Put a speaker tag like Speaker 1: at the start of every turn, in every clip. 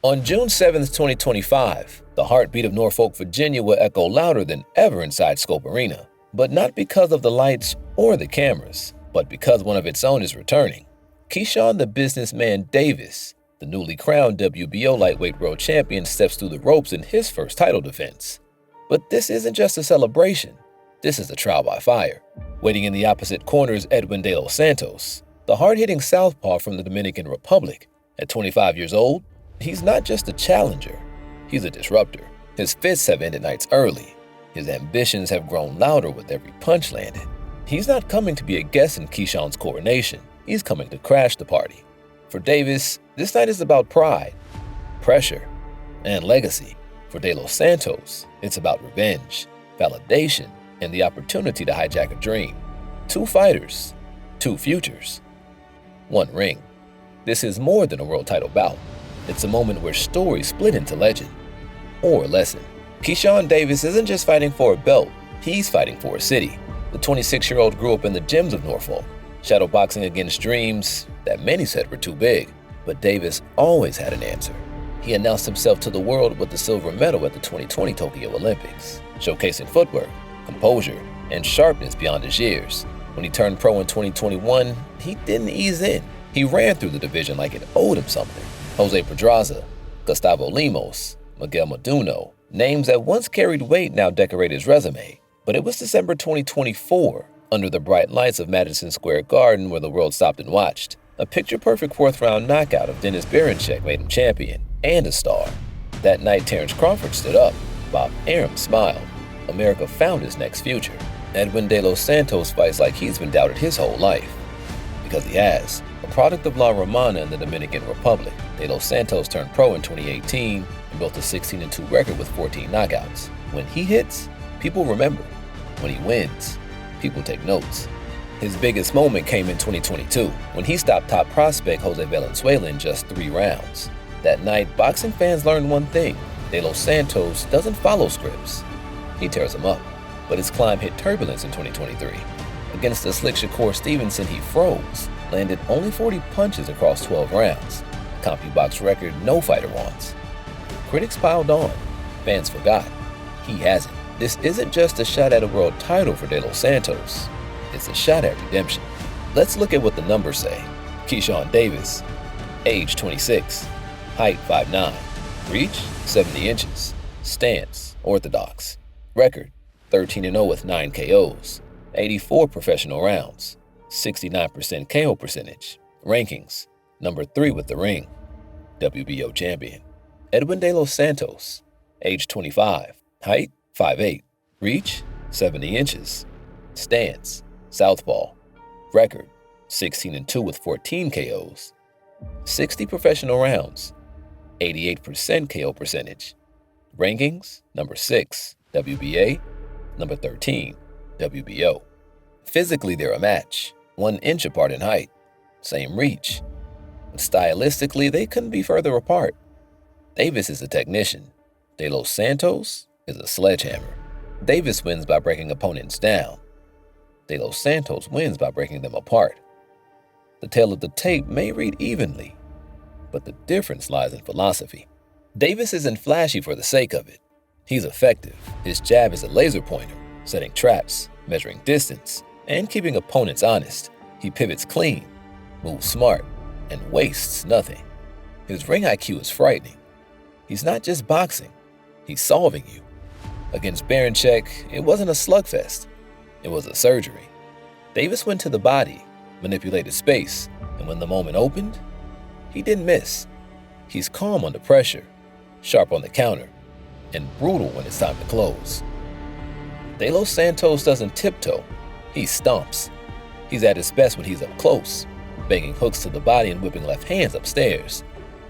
Speaker 1: On June 7, 2025, the heartbeat of Norfolk, Virginia will echo louder than ever inside Scope Arena, but not because of the lights or the cameras, but because one of its own is returning. Keyshawn the Businessman Davis, the newly crowned WBO lightweight world champion, steps through the ropes in his first title defense. But this isn't just a celebration. This is a trial by fire. Waiting in the opposite corner is Edwin De Los Santos, the hard-hitting southpaw from the Dominican Republic. At 25 years old, he's not just a challenger, he's a disruptor. His fists have ended nights early. His ambitions have grown louder with every punch landed. He's not coming to be a guest in Keyshawn's coronation. He's coming to crash the party. For Davis, this night is about pride, pressure, and legacy. For De Los Santos, it's about revenge, validation, and the opportunity to hijack a dream. Two fighters, two futures, one ring. This is more than a world title bout. It's a moment where stories split into legend or lesson. Keyshawn Davis isn't just fighting for a belt, he's fighting for a city. The 26-year-old grew up in the gyms of Norfolk, shadowboxing against dreams that many said were too big. But Davis always had an answer. He announced himself to the world with the silver medal at the 2020 Tokyo Olympics, showcasing footwork, composure, and sharpness beyond his years. When he turned pro in 2021, he didn't ease in. He ran through the division like it owed him something. Jose Pedraza, Gustavo Lemos, Miguel Maduno, names that once carried weight now decorate his resume. But it was December 2024, under the bright lights of Madison Square Garden, where the world stopped and watched. A picture-perfect fourth-round knockout of Dennis Berinchyk made him champion and a star. That night, Terrence Crawford stood up. Bob Arum smiled. America found his next future. Edwin De Los Santos fights like he's been doubted his whole life. Because he has. A product of La Romana in the Dominican Republic, De Los Santos turned pro in 2018 and built a 16-2 record with 14 knockouts. When he hits, people remember. When he wins, people take notes. His biggest moment came in 2022, when he stopped top prospect Jose Valenzuela in just 3 rounds. That night, boxing fans learned one thing: De Los Santos doesn't follow scripts. He tears them up. But his climb hit turbulence in 2023. Against the slick Shakur Stevenson, he froze, landed only 40 punches across 12 rounds, a CompuBox record no fighter wants. Critics piled on. Fans forgot. He hasn't. This isn't just a shot at a world title for De Los Santos. It's a shot at redemption. Let's look at what the numbers say. Keyshawn Davis, age 26, height 5'9", reach 70 inches, stance orthodox, record 13-0 with 9 KOs, 84 professional rounds, 69% KO percentage, rankings, number 3 with the ring, WBO champion. Edwin De Los Santos, age 25, height 5'8", reach 70 inches, stance southpaw, record 16-2 with 14 KOs, 60 professional rounds, 88% KO percentage, rankings, number 6, WBA, number 13, WBO. Physically, they're a match, 1 inch apart in height, same reach. But stylistically, they couldn't be further apart. Davis is a technician. De Los Santos is a sledgehammer. Davis wins by breaking opponents down. De Los Santos wins by breaking them apart. The tale of the tape may read evenly, but the difference lies in philosophy. Davis isn't flashy for the sake of it. He's effective. His jab is a laser pointer, setting traps, measuring distance, and keeping opponents honest. He pivots clean, moves smart, and wastes nothing. His ring IQ is frightening. He's not just boxing, he's solving you. Against Berinchyk, it wasn't a slugfest. It was a surgery. Davis went to the body, manipulated space, and when the moment opened, he didn't miss. He's calm under pressure, sharp on the counter, and brutal when it's time to close. De Los Santos doesn't tiptoe, he stomps. He's at his best when he's up close, banging hooks to the body and whipping left hands upstairs.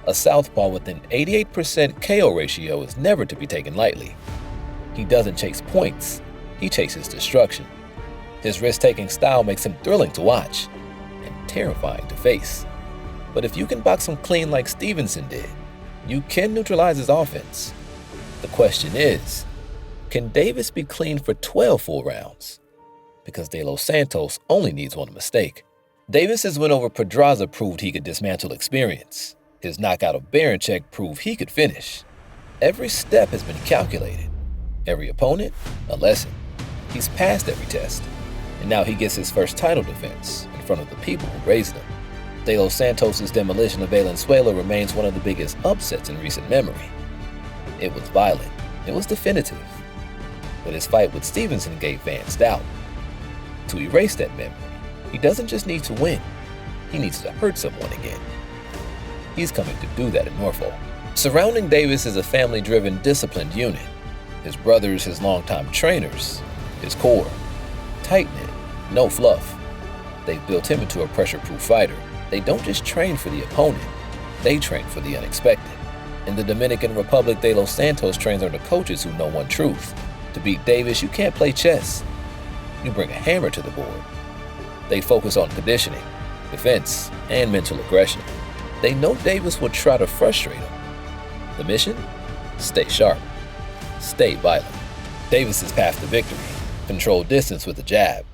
Speaker 1: A southpaw with an 88% KO ratio is never to be taken lightly. He doesn't chase points, he chases destruction. His risk-taking style makes him thrilling to watch and terrifying to face. But if you can box him clean like Stevenson did, you can neutralize his offense. The question is, can Davis be clean for 12 full rounds? Because De Los Santos only needs one mistake. Davis's win over Pedraza proved he could dismantle experience. His knockout of Baranchek proved he could finish. Every step has been calculated. Every opponent, a lesson. He's passed every test. And now he gets his first title defense in front of the people who raised him. De Los Santos' demolition of Valenzuela remains one of the biggest upsets in recent memory. It was violent. It was definitive. But his fight with Stevenson gave fans doubt. To erase that memory, he doesn't just need to win. He needs to hurt someone again. He's coming to do that in Norfolk. Surrounding Davis is a family-driven, disciplined unit. His brothers, his longtime trainers, his core. Tight-knit, no fluff. They've built him into a pressure-proof fighter. They don't just train for the opponent, they train for the unexpected. In the Dominican Republic, De Los Santos trains under coaches who know one truth. To beat Davis, you can't play chess. You bring a hammer to the board. They focus on conditioning, defense, and mental aggression. They know Davis will try to frustrate him. The mission? Stay sharp. Stay violent. Davis's path to victory: control distance with the jab,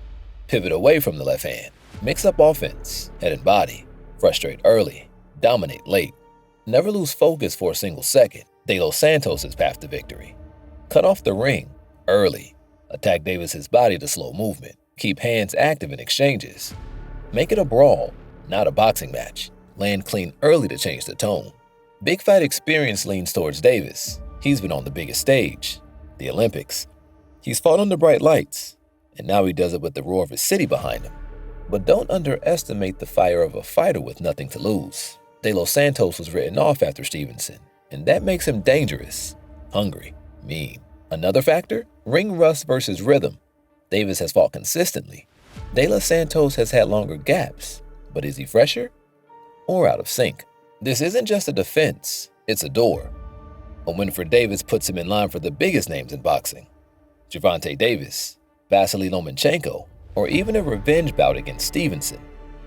Speaker 1: pivot away from the left hand, mix up offense, head and body, frustrate early, dominate late, never lose focus for a single second. De Los Santos' path to victory: cut off the ring early, attack Davis's body to slow movement, keep hands active in exchanges, make it a brawl, not a boxing match, land clean early to change the tone. Big fight experience leans towards Davis. He's been on the biggest stage, the Olympics. He's fought under bright lights, and now he does it with the roar of his city behind him. But don't underestimate the fire of a fighter with nothing to lose. De Los Santos was written off after Stevenson, and that makes him dangerous, hungry, mean. Another factor? Ring rust versus rhythm. Davis has fought consistently. De Los Santos has had longer gaps, but is he fresher or out of sync? This isn't just a defense, it's a door. A win for Davis puts him in line for the biggest names in boxing: Gervonta Davis, Vasily Lomachenko, or even a revenge bout against Stevenson.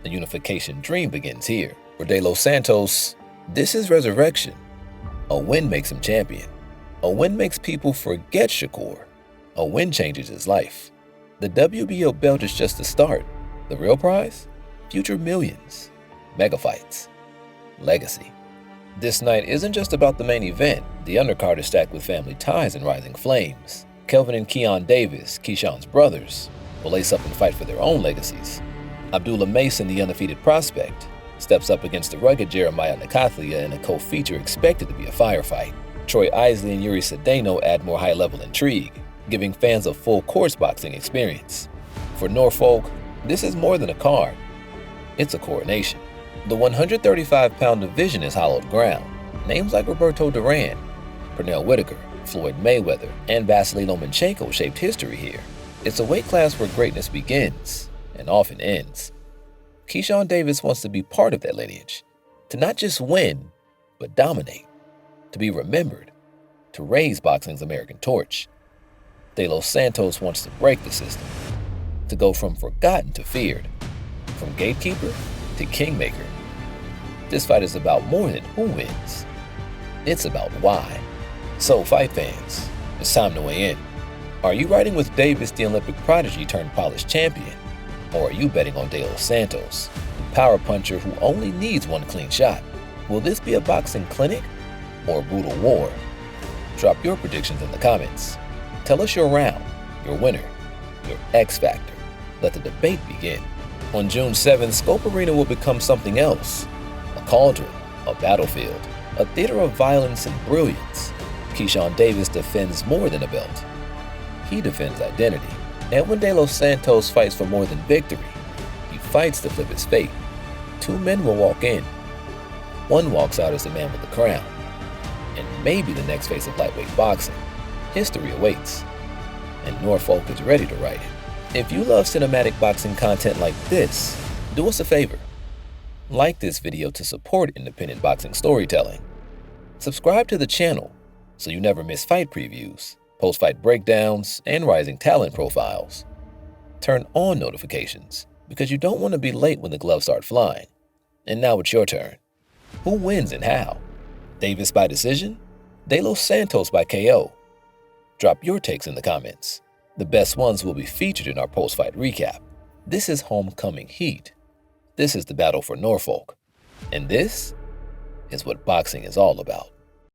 Speaker 1: The unification dream begins here. For De Los Santos, this is resurrection. A win makes him champion. A win makes people forget Shakur. A win changes his life. The WBO belt is just the start. The real prize? Future millions, mega fights, legacy. This night isn't just about the main event. The undercard is stacked with family ties and rising flames. Kelvin and Keyshawn Davis, Keyshawn's brothers, will lace up and fight for their own legacies. Abdullah Mason, the undefeated prospect, steps up against the rugged Jeremiah Nakathlia in a co-feature expected to be a firefight. Troy Isley and Yuri Cedeno add more high-level intrigue, giving fans a full course boxing experience. For Norfolk, this is more than a card. It's a coronation. The 135-pound division is hallowed ground. Names like Roberto Duran, Pernell Whitaker, Floyd Mayweather, and Vasily Lomachenko shaped history here. It's a weight class where greatness begins and often ends. Keyshawn Davis wants to be part of that lineage, to not just win, but dominate, to be remembered, to raise boxing's American torch. De Los Santos wants to break the system, to go from forgotten to feared, from gatekeeper to kingmaker. This fight is about more than who wins. It's about why. So, fight fans, it's time to weigh in. Are you riding with Davis, the Olympic prodigy turned polished champion? Or are you betting on De Los Santos, the power puncher who only needs one clean shot? Will this be a boxing clinic or a brutal war? Drop your predictions in the comments. Tell us your round, your winner, your X factor. Let the debate begin. On June 7th, Scope Arena will become something else. A cauldron, a battlefield, a theater of violence and brilliance. Keyshawn Davis defends more than a belt. He defends identity. Edwin De Los Santos fights for more than victory. He fights to flip his fate. Two men will walk in. One walks out as the man with the crown. And maybe the next face of lightweight boxing. History awaits. And Norfolk is ready to write it. If you love cinematic boxing content like this, do us a favor. Like this video to support independent boxing storytelling. Subscribe to the channel so you never miss fight previews, post-fight breakdowns, and rising talent profiles. Turn on notifications because you don't want to be late when the gloves start flying. And now it's your turn. Who wins and how? Davis by decision? De Los Santos by KO? Drop your takes in the comments. The best ones will be featured in our post-fight recap. This is homecoming heat. This is the battle for Norfolk. And this is what boxing is all about.